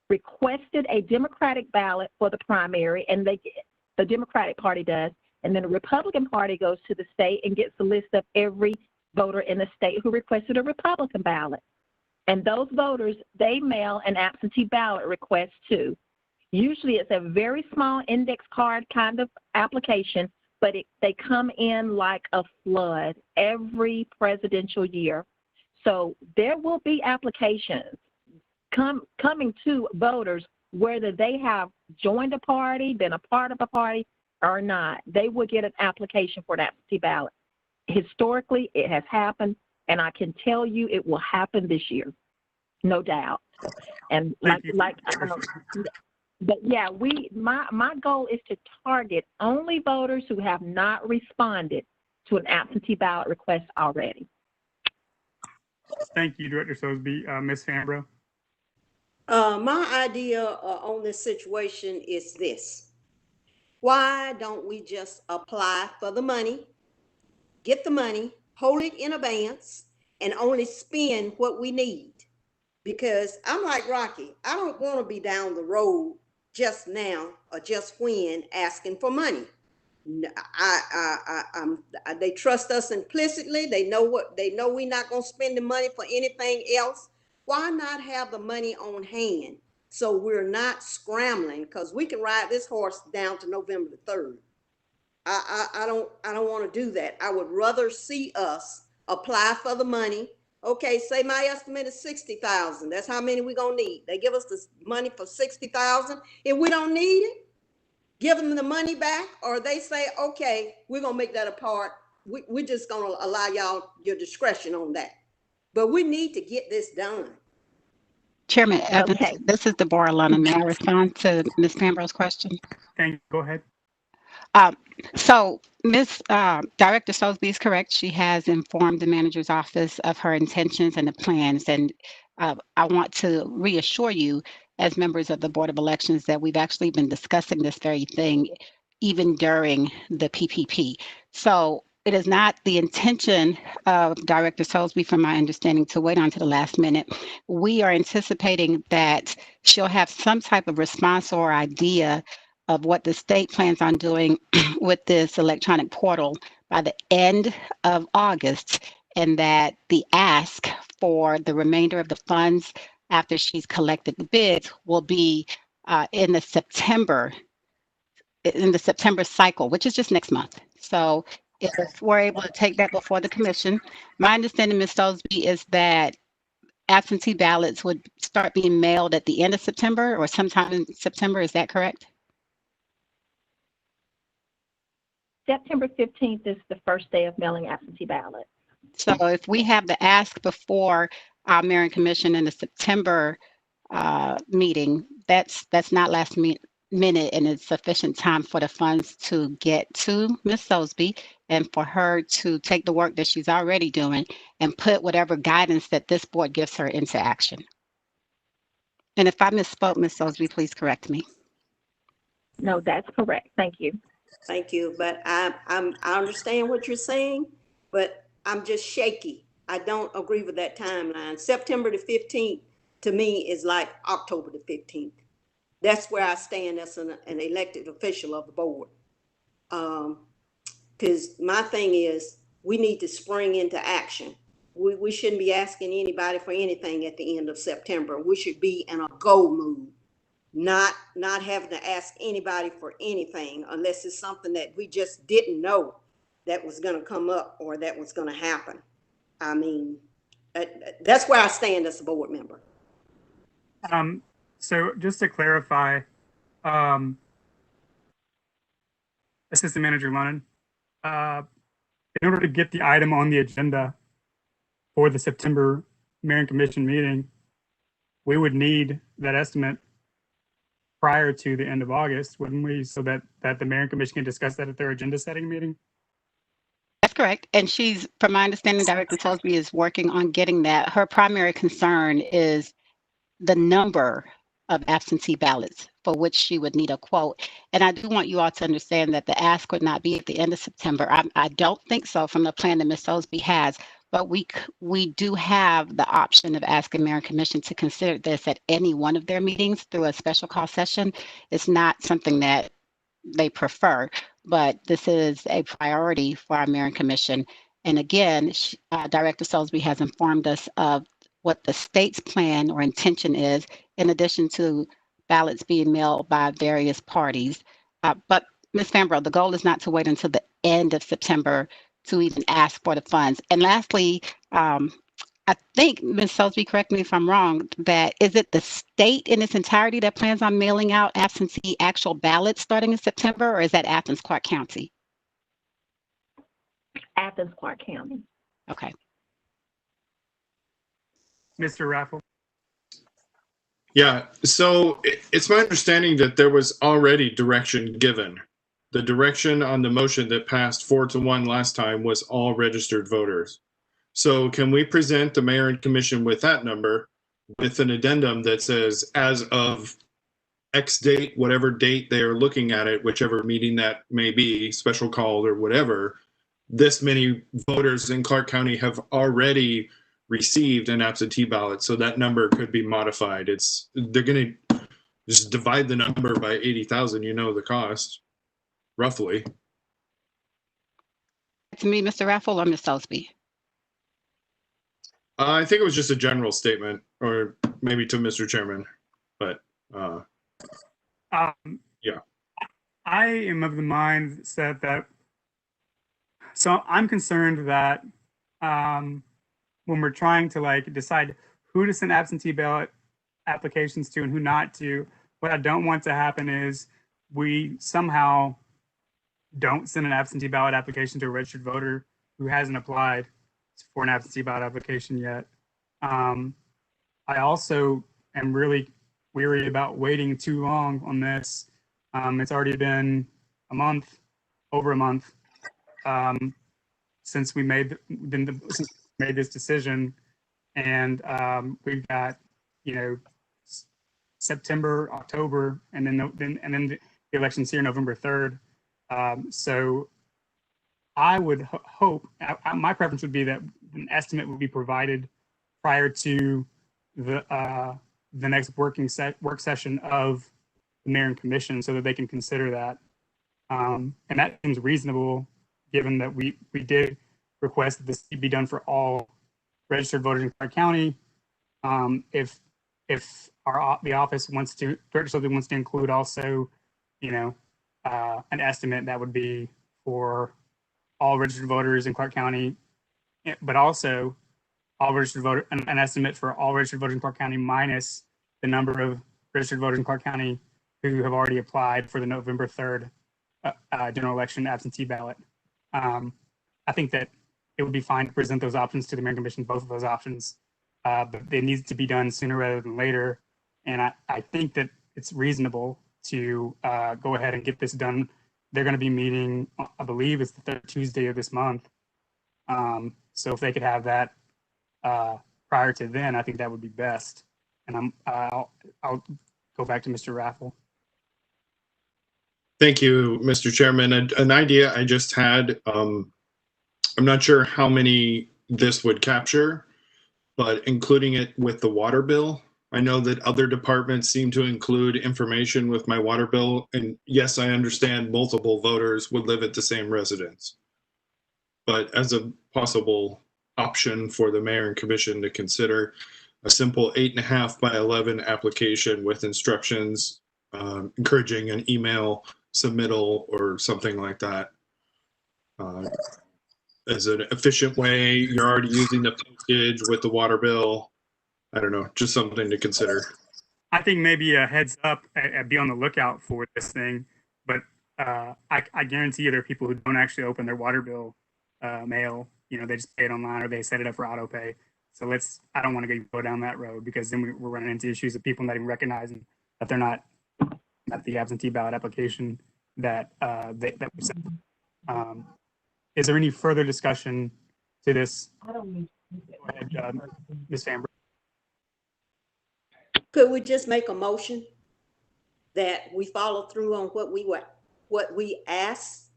requested a Democratic ballot for the primary, and the Democratic Party does, and then the Republican Party goes to the state and gets a list of every voter in the state who requested a Republican ballot. And those voters, they mail an absentee ballot request to. Usually it's a very small index card kind of application, but they come in like a flood every presidential year. So there will be applications coming to voters, whether they have joined a party, been a part of a party or not. They will get an application for an absentee ballot. Historically, it has happened, and I can tell you it will happen this year, no doubt. And but yeah, my goal is to target only voters who have not responded to an absentee ballot request already. Thank you, Director Sosby. Ms. Fambro. My idea on this situation is this. Why don't we just apply for the money, get the money, hold it in advance, and only spend what we need? Because I'm like Rocky, I don't want to be down the road just now or just when asking for money. They trust us implicitly. They know we're not going to spend the money for anything else. Why not have the money on hand so we're not scrambling? Because we can ride this horse down to November the 3rd. I don't want to do that. I would rather see us apply for the money. Okay, say my estimate is 60,000. That's how many we're gonna need. They give us the money for 60,000. If we don't need it, give them the money back, or they say, okay, we're gonna make that a part. We're just gonna allow y'all your discretion on that. But we need to get this done. Chairman Evans, Okay. this is Deborah Lunnan. May I respond to Ms. Fambro's question? Thank you. Go ahead. So Ms. Director Sosby is correct. She has informed the manager's office of her intentions and the plans. And I want to reassure you as members of the Board of Elections that we've actually been discussing this very thing even during the PPP. So it is not the intention of Director Sosby, from my understanding, to wait until the last minute. We are anticipating that she'll have some type of response or idea of what the state plans on doing with this electronic portal by the end of August, and that the ask for the remainder of the funds after she's collected the bids will be in the September cycle, which is just next month. So if we're able to take that before the commission, my understanding, Ms. Sosby, is that absentee ballots would start being mailed at the end of September or sometime in September. Is that correct? September 15th is the first day of mailing absentee ballots. So if we have the ask before our mayor and commission in the September meeting, that's not last minute, and it's sufficient time for the funds to get to Ms. Sosby and for her to take the work that she's already doing and put whatever guidance that this board gives her into action. And if I misspoke, Ms. Sosby, please correct me. No, that's correct. Thank you. Thank you, but I understand what you're saying, but I'm just shaky. I don't agree with that timeline. September the 15th to me is like October the 15th. That's where I stand as an elected official of the board. Because my thing is, we need to spring into action. We shouldn't be asking anybody for anything at the end of September. We should be in a go mood, not having to ask anybody for anything unless it's something that we just didn't know that was going to come up or that was going to happen. I mean, that's where I stand as a board member. So just to clarify, Assistant Manager Lennon, in order to get the item on the agenda for the September Mayor and Commission meeting, we would need that estimate prior to the end of August, wouldn't we? So that the Mayor and Commission can discuss that at their agenda setting meeting? That's correct. And she's, from my understanding, Director Salisbury is working on getting that. Her primary concern is the number of absentee ballots for which she would need a quote. And I do want you all to understand that the ask would not be at the end of September. I don't think so from the plan that Ms. Salisbury has, but we do have the option of asking Mayor and Commission to consider this at any one of their meetings through a special call session. It's not something that they prefer, but this is a priority for our Mayor and Commission. And again, Director Salisbury has informed us of what the state's plan or intention is, in addition to ballots being mailed by various parties. But Ms. Fambro, the goal is not to wait until the end of September to even ask for the funds. And lastly, I think, Ms. Salisbury, correct me if I'm wrong, that is it the state in its entirety that plans on mailing out absentee actual ballots starting in September, or is that Athens-Clarke County? Athens-Clarke County. Okay. Mr. Raffle? Yeah, so it's my understanding that there was already direction given. The direction on the motion that passed 4-1 last time was all registered voters. So can we present the Mayor and Commission with that number with an addendum that says as of X date, whatever date they are looking at it, whichever meeting that may be, special call or whatever, this many voters in Clarke County have already received an absentee ballot, so that number could be modified. They're going to just divide the number by 80,000. You know the cost, roughly. To me, Mr. Raffle or Ms. Salisbury? I think it was just a general statement, or maybe to Mr. Chairman, but yeah. I am of the mindset that, so I'm concerned that when we're trying to decide who to send absentee ballot applications to and who not to, what I don't want to happen is we somehow don't send an absentee ballot application to a registered voter who hasn't applied for an absentee ballot application yet. I also am really weary about waiting too long on this. It's already been over a month since we made this decision, and we've got September, October, and then the election's here November 3rd. So I would hope, my preference would be that an estimate would be provided prior to the next work session of the Mayor and Commission, so that they can consider that. And that seems reasonable, given that we did request that this be done for all registered voters in Clarke County. If the office wants to, Director wants to include also, an estimate that would be for all registered voters in Clarke County, but also all registered voter, an estimate for all registered voters in Clarke County minus the number of registered voters in Clarke County who have already applied for the November 3rd general election absentee ballot. I think that it would be fine to present those options to the Mayor and Commission, both of those options, but they need to be done sooner rather than later. And I think that it's reasonable to go ahead and get this done. They're going to be meeting, I believe it's the third Tuesday of this month. So if they could have that prior to then, I think that would be best. And I'll go back to Mr. Raffle. Thank you, Mr. Chairman. An idea I just had, I'm not sure how many this would capture, but including it with the water bill I know that other departments seem to include information with my water bill. And yes, I understand multiple voters would live at the same residence. But as a possible option for the mayor and commission to consider, a simple 8.5 by 11 application with instructions encouraging an email submittal or something like that. As an efficient way, you're already using the postage with the water bill. I don't know, just something to consider. I think maybe a heads up, be on the lookout for this thing. But I guarantee you there are people who don't actually open their water bill mail. You know, they just pay it online or they set it up for auto pay. So I don't want to go down that road, because then we're running into issues of people not even recognizing that they're not at the absentee ballot application that that we sent. Is there any further discussion to this? Go ahead, Ms. Famber. Could we just make a motion that we follow through on what we asked,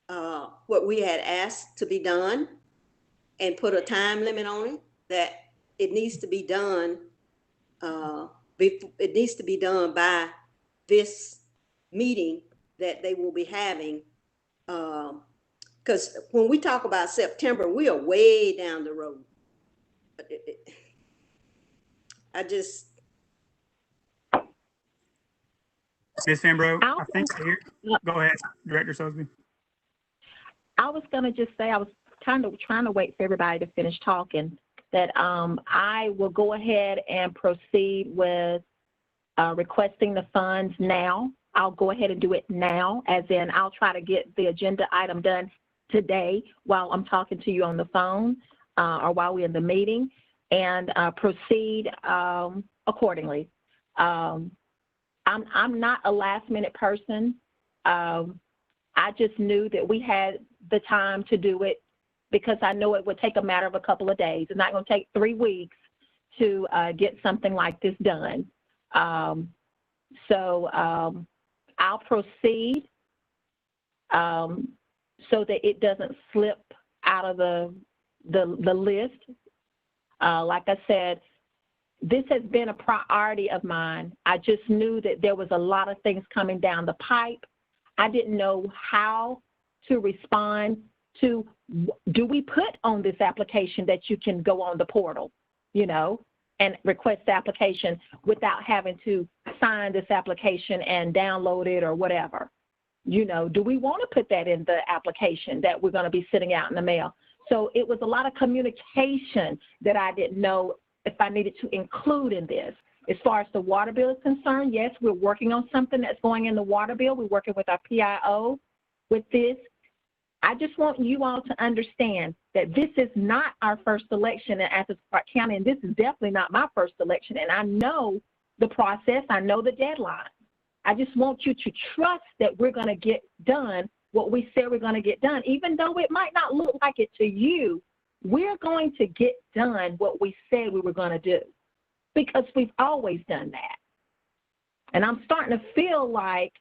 what we had asked to be done, and put a time limit on it, that it needs to be done, it needs to be done by this meeting that they will be having. Because when we talk about September, we are way down the road. Ms. Fambro, I think go ahead, Director Sosby. I was going to just say, I was kind of trying to wait for everybody to finish talking, that I will go ahead and proceed with requesting the funds now. I'll go ahead and do it now, as in I'll try to get the agenda item done today while I'm talking to you on the phone or while we're in the meeting, and proceed accordingly. I'm not a last minute person. I just knew that we had the time to do it, because I know it would take a matter of a couple of days. It's not going to take 3 weeks to get something like this done. I'll proceed so that it doesn't slip out of the list. Like I said, this has been a priority of mine. I just knew that there was a lot of things coming down the pipe. I didn't know how to respond to, do we put on this application that you can go on the portal, you know, and request the application without having to sign this application and download it or whatever? You know, do we want to put that in the application that we're going to be sending out in the mail? So it was a lot of communication that I didn't know if I needed to include in this. As far as the water bill is concerned, yes, we're working on something that's going in the water bill. We're working with our PIO with this. I just want you all to understand that this is not our first election in Athens-Clarke County, and this is definitely not my first election. And I know the process. I know the deadline. I just want you to trust that we're going to get done what we said we're going to get done. Even though it might not look like it to you, we're going to get done what we said we were going to do, because we've always done that. And I'm starting to feel like,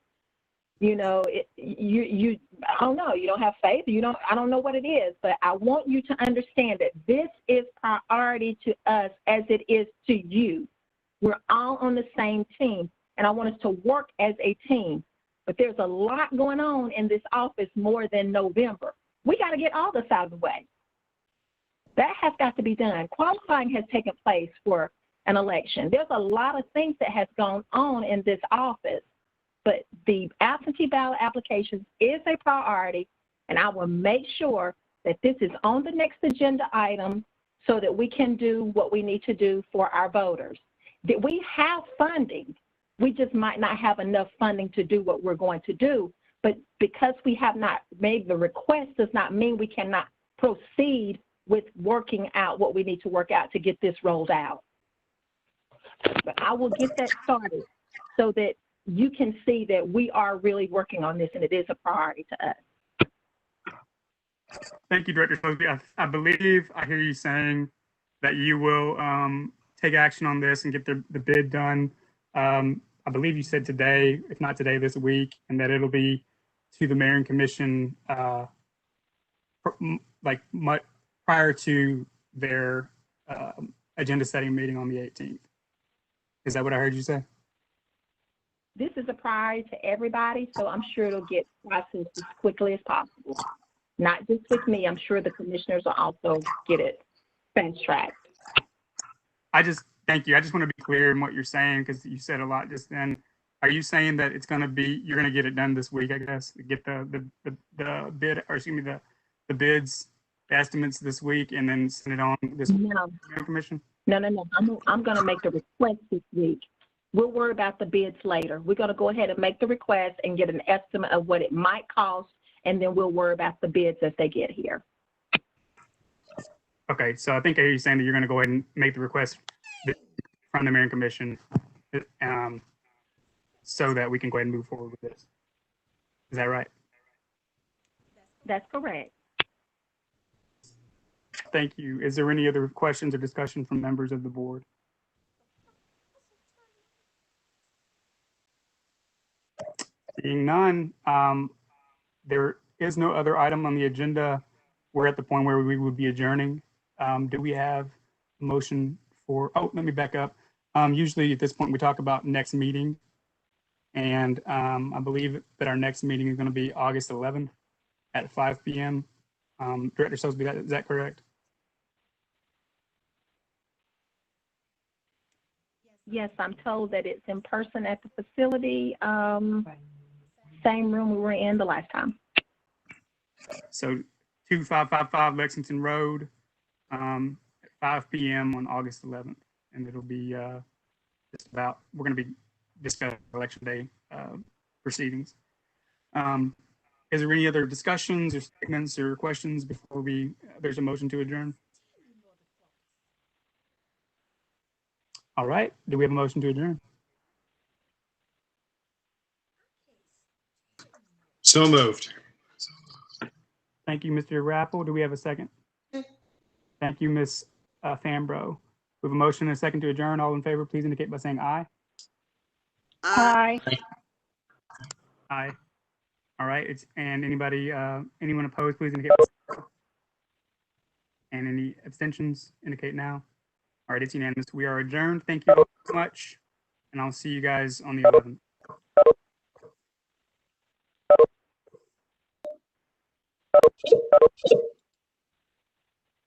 you know, I don't know, you don't have faith, I don't know what it is, but I want you to understand that this is priority to us as it is to you. We're all on the same team, and I want us to work as a team. But there's a lot going on in this office more than November. We got to get all this out of the way. That has got to be done. Qualifying has taken place for an election. There's a lot of things that has gone on in this office, but the absentee ballot applications is a priority, and I will make sure that this is on the next agenda item so that we can do what we need to do for our voters. That we have funding. We just might not have enough funding to do what we're going to do, but because we have not made the request does not mean we cannot proceed with working out what we need to work out to get this rolled out. But I will get that started so that you can see that we are really working on this, and it is a priority to us. Thank you, Director Sosby. I believe I hear you saying that you will take action on this and get the bid done. I believe you said today, if not today, this week, and that it'll be to the mayor and commission prior to their agenda setting meeting on the 18th. Is that what I heard you say? This is a priority to everybody, so I'm sure it'll get processed as quickly as possible. Not just with me, I'm sure the commissioners will also get it fast-tracked. Thank you. I just want to be clear in what you're saying because you said a lot just then. Are you saying that it's going to be, you're going to get it done this week, I guess, get the bid, or excuse me, the bids, the estimates this week, and then send it on this No. commission? No. I'm going to make the request this week. We'll worry about the bids later. We're going to go ahead and make the request and get an estimate of what it might cost, and then we'll worry about the bids as they get here. Okay, so I think I hear you saying that you're going to go ahead and make the request from the Mayor and Commission so that we can go ahead and move forward with this. Is that right? That's correct. Thank you. Is there any other questions or discussion from members of the board? Seeing none, there is no other item on the agenda. We're at the point where we would be adjourning. Do we have a motion for, oh, let me back up. Usually at this point, we talk about next meeting. And I believe that our next meeting is going to be August 11th at 5 p.m. Director Sosby, is that correct? Yes, I'm told that it's in person at the facility, same room we were in the last time. So 2555 Lexington Road at 5 p.m. on August 11th. And it'll be just about, we're going to be discussing election day proceedings. Is there any other discussions or statements or questions before there's a motion to adjourn? All right, do we have a motion to adjourn? So moved. Thank you, Mr. Rappel. Do we have a second? Thank you, Ms. Fambro. We have a motion and a second to adjourn. All in favor, please indicate by saying aye. Aye. Aye. All right, and anyone opposed, please indicate by saying aye. And any abstentions, indicate now. All right, it's unanimous. We are adjourned. Thank you all so much, and I'll see you guys on the 11th.